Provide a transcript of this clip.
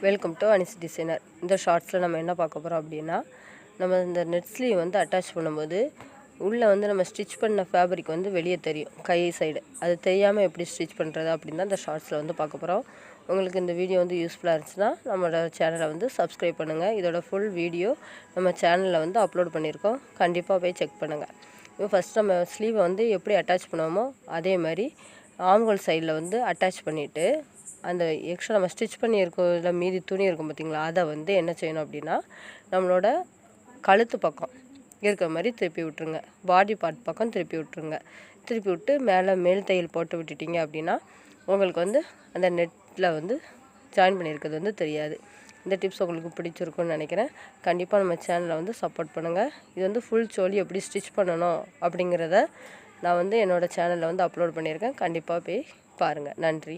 Welcome to Anis designer. இந்த ஷார்ட்ஸில் நம்ம என்ன பார்க்க போகிறோம் அப்படின்னா, நம்ம இந்த நெட் ஸ்லீவ் வந்து அட்டாச் பண்ணும்போது உள்ளே வந்து நம்ம ஸ்டிச் பண்ண ஃபேப்ரிக் வந்து வெளியே தெரியும், கை சைடு. அது தெரியாமல் எப்படி ஸ்டிச் பண்ணுறது அப்படின்னு தான் இந்த ஷார்ட்ஸில் வந்து பார்க்க போகிறோம். உங்களுக்கு இந்த வீடியோ வந்து யூஸ்ஃபுல்லாக இருந்துச்சுன்னா நம்மளோட சேனலை வந்து சப்ஸ்கிரைப் பண்ணுங்கள். இதோட ஃபுல் வீடியோ நம்ம சேனலில் வந்து அப்லோட் பண்ணியிருக்கோம், கண்டிப்பாக போய் செக் பண்ணுங்கள். இப்போ ஃபஸ்ட் நம்ம ஸ்லீவை வந்து எப்படி அட்டாச் பண்ணுவோமோ அதே மாதிரி ஆம்ஹோல் சைடில் வந்து அட்டாச் பண்ணிவிட்டு, அந்த எக்ஸ்ட்ரா நம்ம ஸ்டிச் பண்ணியிருக்கோம் இல்லை மீதி துணி இருக்கும் பார்த்திங்களா, அதை வந்து என்ன செய்யணும் அப்படின்னா நம்மளோட கழுத்து பக்கம் இருக்கிற மாதிரி திருப்பி விட்டுருங்க. பாடி பார்ட் பக்கம் திருப்பி விட்டுருங்க. திருப்பி விட்டு மேல் தையல் போட்டு விட்டுட்டிங்க அப்படின்னா உங்களுக்கு வந்து அந்த நெட்டில் வந்து ஜாயின் பண்ணியிருக்கிறது வந்து தெரியாது. இந்த டிப்ஸ் உங்களுக்கு பிடிச்சிருக்குன்னு நினைக்கிறேன். கண்டிப்பாக நம்ம சேனலை வந்து சப்போர்ட் பண்ணுங்கள். இது வந்து ஃபுல் சோலி எப்படி ஸ்டிச் பண்ணணும் அப்படிங்கிறத நான் வந்து என்னோடய சேனலில் வந்து அப்லோட் பண்ணியிருக்கேன். கண்டிப்பாக போய் பாருங்கள். நன்றி.